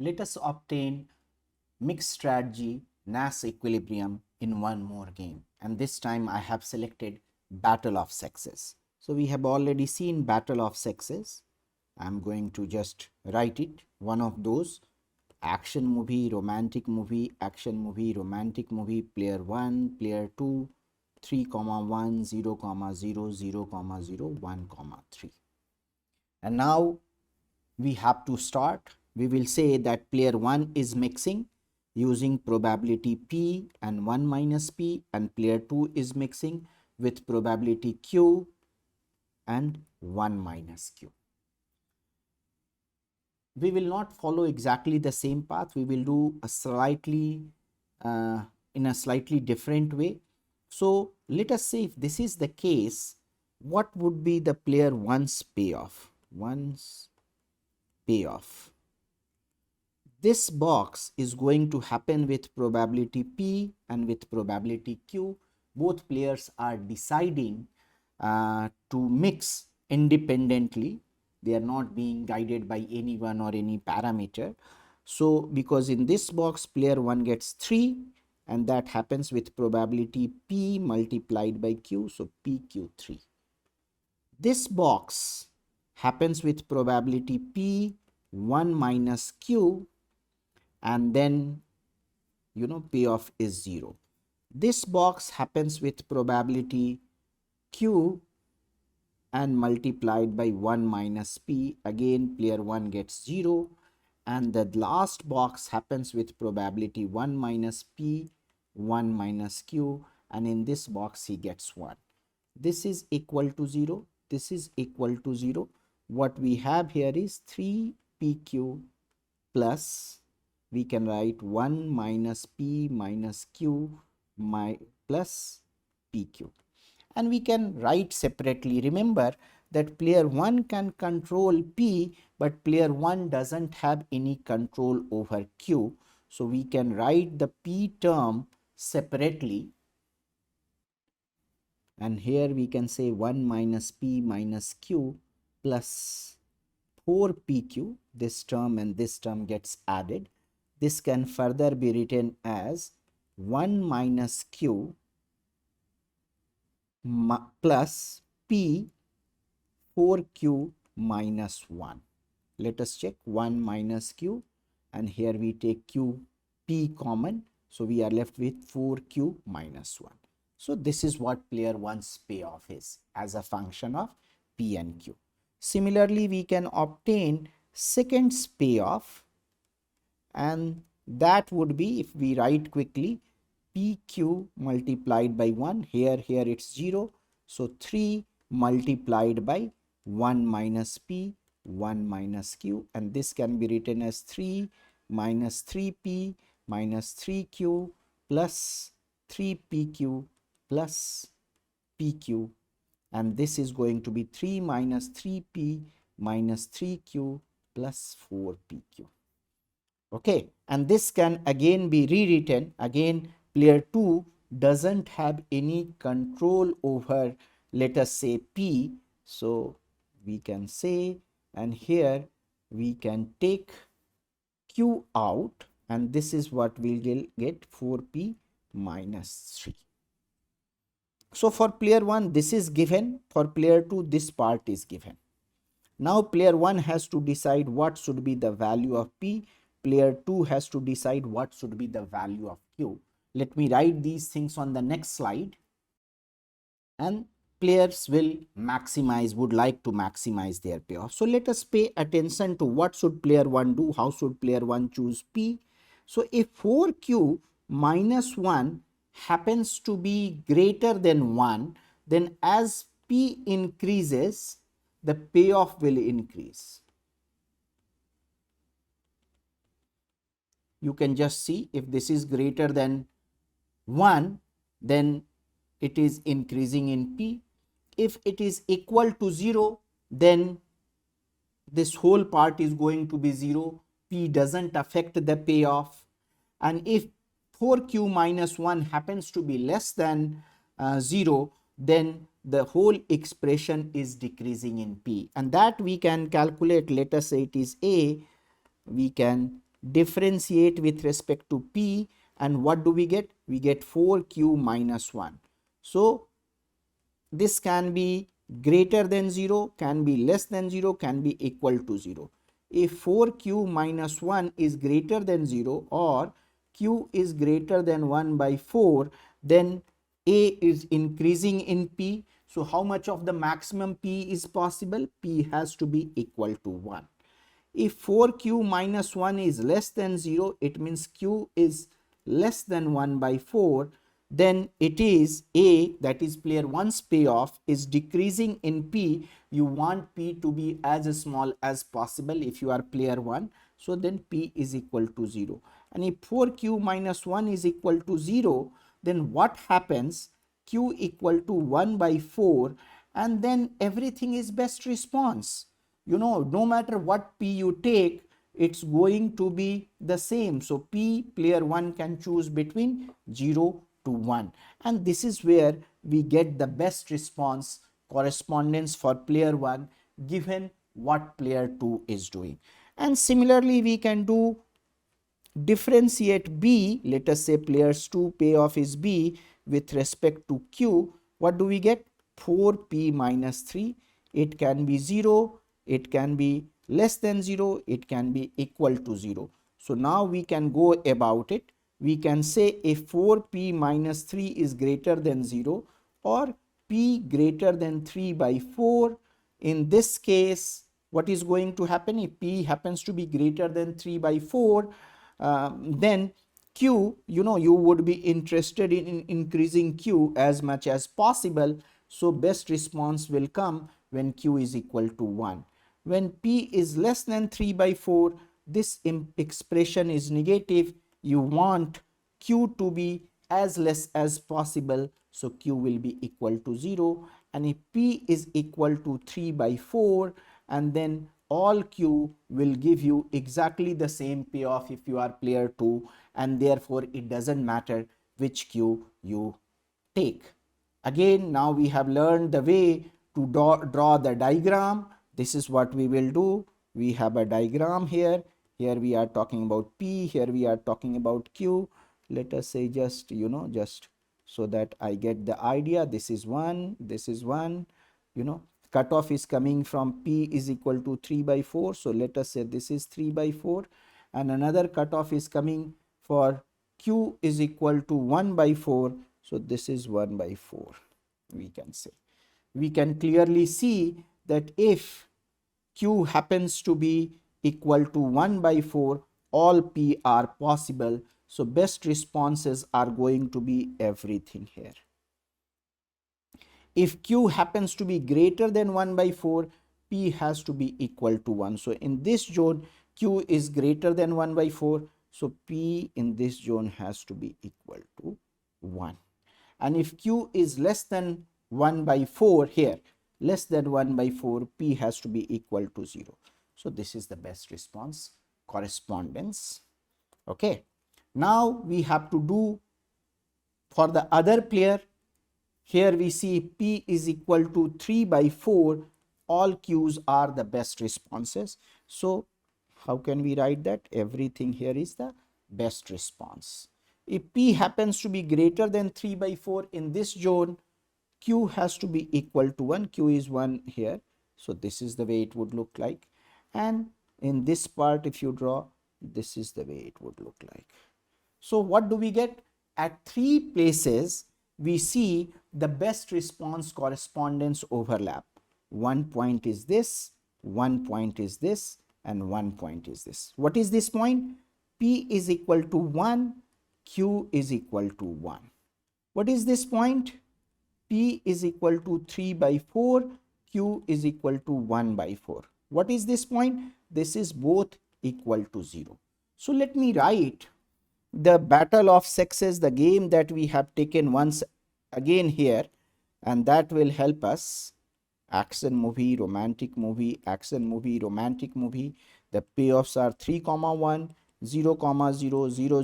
Let us obtain mixed strategy nash equilibrium in one more game, and this time I have selected battle of sexes. So we have already seen battle of sexes. I'm going to just write it, one of those: action movie, romantic movie, action movie, romantic movie, player 1, player 2, 3 comma 1, 0 comma 0, 0 comma 0, 1 comma 3. And now we have to start. We will say that player 1 is mixing using probability P and 1 minus P, and player 2 is mixing with probability Q and 1 minus Q. We will not follow exactly the same path. We will do a slightly in a slightly different way. So let us say if this is the case, what would be the player 1's payoff? This box is going to happen with probability P and with probability Q. Both players are deciding to mix independently. They are not being guided by anyone or any parameter. So because in this box player 1 gets 3, and that happens with probability P multiplied by Q, so PQ3. This box happens with probability P 1 minus Q, and then payoff is 0. This box happens with probability Q and multiplied by 1 minus P, again player 1 gets 0, and the last box happens with probability 1 minus P, 1 minus Q, and in this box he gets 1. This is equal to 0, this is equal to 0. What we have here is 3PQ plus, we can write 1 minus P minus Q plus PQ. And we can write separately. Remember that player 1 can control P, but player 1 doesn't have any control over Q. So we can write the P term separately. And here we can say 1 minus P minus Q plus 4PQ. This term and this term gets added. This can further be written as 1 minus Q plus P 4Q minus 1. Let us check 1 minus Q, and here we take Q P common. So we are left with 4Q minus 1. So this is what player 1's payoff is as a function of P and Q. Similarly, we can obtain second's payoff, and that would be, if we write quickly, PQ multiplied by 1, here it's 0, so 3 multiplied by 1 minus P, 1 minus Q, and this can be written as 3 minus 3P minus 3Q plus 3PQ plus PQ, and this is going to be 3 minus 3P minus 3Q plus 4PQ. Okay, and this can again be rewritten. Again, player 2 doesn't have any control over, let us say, P. So we can say, and here we can take Q out, and this is what we will get, 4P minus 3. So for player 1 this is given, for player 2 this part is given. Now player 1 has to decide what should be the value of P. Player 2 has to decide what should be the value of Q. Let me write these things on the next slide. And players would like to maximize their payoff. So let us pay attention to what should player 1 do, how should player 1 choose P. So if 4Q minus 1 happens to be greater than 1, then as P increases, the payoff will increase. You can just see, if this is greater than 1, then it is increasing in P. If it is equal to 0, then this whole part is going to be 0. P doesn't affect the payoff. And if 4Q minus 1 happens to be less than 0, then the whole expression is decreasing in P. And that we can calculate. Let us say it is A. We can differentiate with respect to P, and what do we get? We get 4Q minus 1. So this can be greater than 0, can be less than 0, can be equal to 0. If 4Q minus 1 is greater than 0 or Q is greater than 1 by 4, then A is increasing in P. So how much of the maximum P is possible? P has to be equal to 1. If 4Q minus 1 is less than 0, it means Q is less than 1 by 4, then it is A, that is player 1's payoff, is decreasing in P. You want P to be as small as possible if you are player 1. So then P is equal to 0. And if 4Q minus 1 is equal to 0, then what happens? Q equal to 1 by 4, and then everything is best response. No matter what P you take, it's going to be the same. So P, player 1 can choose between 0 to 1. And this is where we get the best response correspondence for player 1 given what player 2 is doing. And similarly, we can do differentiate B. Let us say players 2 payoff is B with respect to Q. What do we get? 4P minus 3. It can be 0, it can be less than 0, it can be equal to 0. So now we can go about it. We can say if 4P minus 3 is greater than 0 or P greater than 3 by 4. In this case, what is going to happen? If P happens to be greater than 3 by 4, then Q, you would be interested in increasing Q as much as possible. So best response will come when Q is equal to 1. When P is less than 3 by 4, this expression is negative. You want Q to be as less as possible. So Q will be equal to 0. And if P is equal to 3 by 4, and then all Q will give you exactly the same payoff if you are player 2, and therefore it doesn't matter which Q you take. Again, now we have learned the way to draw the diagram. This is what we will do. We have a diagram here. Here we are talking about P. Here we are talking about Q. Let us say just so that I get the idea. This is 1. This is 1. Cutoff is coming from P is equal to 3 by 4. So let us say this is 3 by 4. And another cutoff is coming for Q is equal to 1 by 4. So this is 1 by 4, we can say. We can clearly see that if Q happens to be equal to 1 by 4, all P are possible. So best responses are going to be everything here. If Q happens to be greater than 1 by 4, P has to be equal to 1. So in this zone, Q is greater than 1 by 4. So P in this zone has to be equal to 1. And if Q is less than 1 by 4 here, less than 1 by 4, P has to be equal to 0. So this is the best response correspondence. Okay. Now we have to do for the other player. Here we see P is equal to 3 by 4. All Qs are the best responses. So how can we write that? Everything here is the best response. If P happens to be greater than 3 by 4 in this zone, Q has to be equal to 1. Q is 1 here. So this is the way it would look like. And in this part, if you draw, this is the way it would look like. So what do we get? At 3 places, we see the best response correspondence overlap. 1 point is this, 1 point is this, and 1 point is this. What is this point? P is equal to 1, Q is equal to 1. What is this point? P is equal to 3 by 4, Q is equal to 1 by 4. What is this point? This is both equal to 0. So let me write the battle of sexes, the game that we have taken once again here, and that will help us. Action movie, romantic movie, action movie, romantic movie. The payoffs are 3, 1, 0, 0, 0,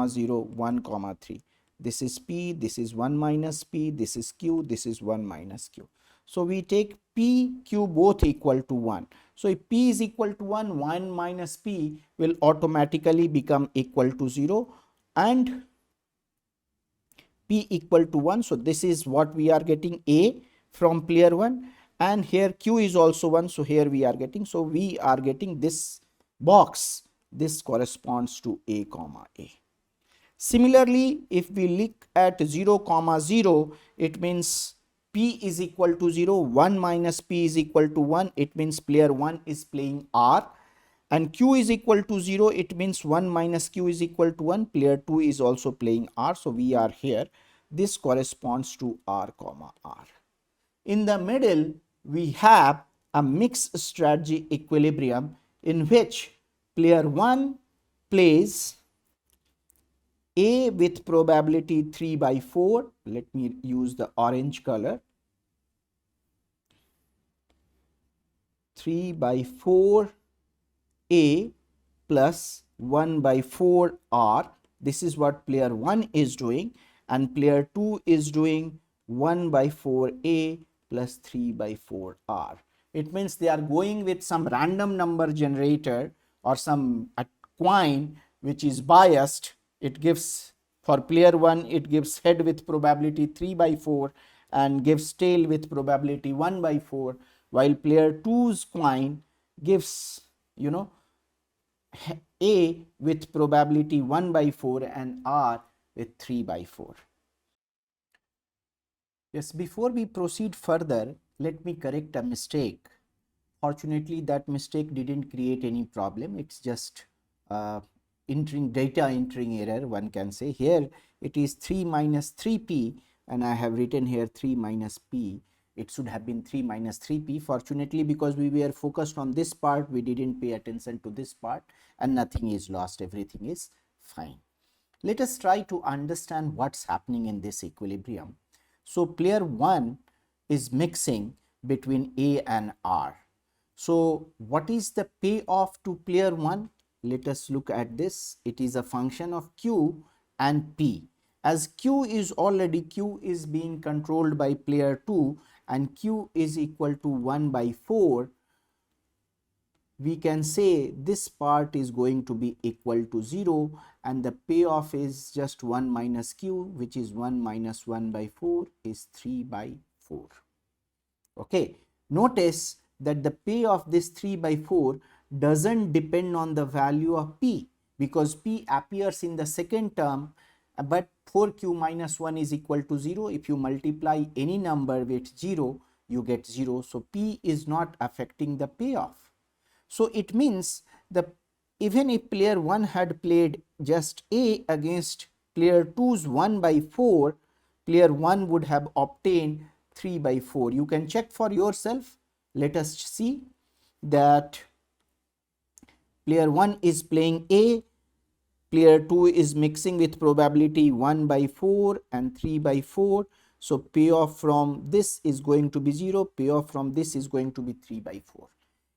0, 1, 3. This is P, this is 1 minus P, this is Q, this is 1 minus Q. So we take P, Q both equal to 1. So if P is equal to 1, 1 minus P will automatically become equal to 0 and P equal to 1. So this is what we are getting A from player 1, and here Q is also 1. So here we are getting, so we are getting this box. This corresponds to A comma A. Similarly, if we look at 0 comma 0, it means P is equal to 0, 1 minus P is equal to 1. It means player 1 is playing R. And Q is equal to 0, it means 1 minus Q is equal to 1. Player 2 is also playing R. So we are here. This corresponds to R comma R. In the middle, we have a mixed strategy equilibrium in which player 1 plays A with probability 3 by 4. Let me use the orange color. 3 by 4 A plus 1 by 4 R. This is what player 1 is doing, and player 2 is doing 1 by 4 A plus 3 by 4 R. It means they are going with some random number generator or some coin which is biased. It gives, for player 1 it gives head with probability 3 by 4 and gives tail with probability 1 by 4, while player 2's coin gives, you know, A with probability 1 by 4 and R with 3 by 4. Yes, before we proceed further, let me correct a mistake. Fortunately, that mistake didn't create any problem. It's just data entering error, one can say. Here it is 3 minus 3p, and I have written here 3 minus p. It should have been 3 minus 3p. Fortunately, because we were focused on this part, we didn't pay attention to this part, and nothing is lost. Everything is fine. Let us try to understand what's happening in this equilibrium. So player 1 is mixing between A and R. So what is the payoff to player 1? Let us look at this. It is a function of Q and P. As Q is being controlled by player 2 and Q is equal to 1 by 4, we can say this part is going to be equal to 0, and the payoff is just 1 minus Q, which is 1 minus 1 by 4 is 3 by 4. Okay, notice that the pay of this 3 by 4 doesn't depend on the value of P, because P appears in the second term, but 4Q minus 1 is equal to 0. If you multiply any number with 0, you get 0. So P is not affecting the payoff. So it means even if player 1 had played just A against player 2's 1 by 4, player 1 would have obtained 3 by 4. You can check for yourself. Let us see that player 1 is playing A, player 2 is mixing with probability 1 by 4 and 3 by 4. So payoff from this is going to be 0, payoff from this is going to be 3 by 4.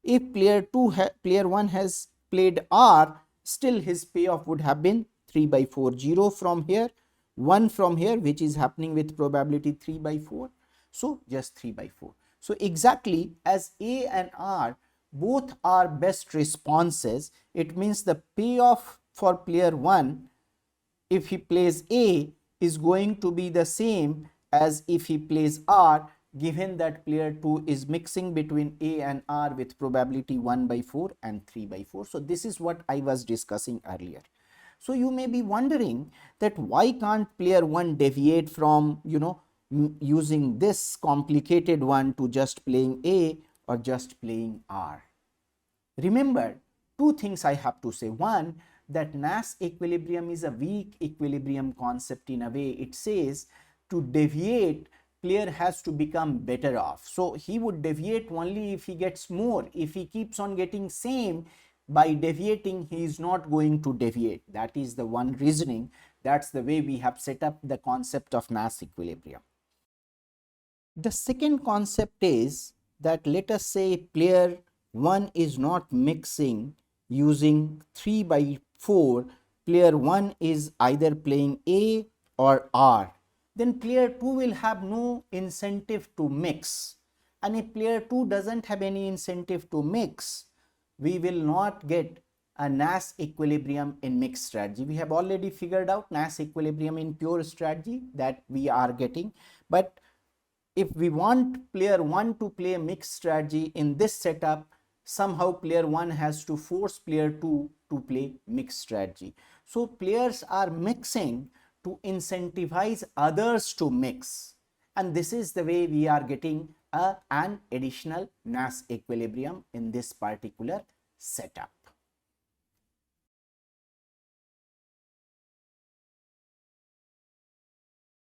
If player 1 has played R, still his payoff would have been 3 by 4. 0 from here, 1 from here, which is happening with probability 3 by 4. So just 3 by 4. So exactly as A and R both are best responses, it means the payoff for player 1, if he plays A, is going to be the same as if he plays R, given that player 2 is mixing between A and R with probability 1 by 4 and 3 by 4. So this is what I was discussing earlier. So you may be wondering that why can't player 1 deviate from, using this complicated one to just playing A or just playing R. Remember, two things I have to say. One, that Nash equilibrium is a weak equilibrium concept in a way. It says to deviate, player has to become better off. So he would deviate only if he gets more. If he keeps on getting same, by deviating, he is not going to deviate. That is the one reasoning. That's the way we have set up the concept of Nash equilibrium. The second concept is that let us say player 1 is not mixing using 3 by 4. Player 1 is either playing A or R. Then player 2 will have no incentive to mix. and if player 2 doesn't have any incentive to mix, we will not get a Nash equilibrium in mixed strategy. We have already figured out Nash equilibrium in pure strategy that we are getting, but if we want player 1 to play a mixed strategy in this setup, somehow player 1 has to force player 2 to play mixed strategy. So players are mixing to incentivize others to mix, and this is the way we are getting an additional Nash equilibrium in this particular setup.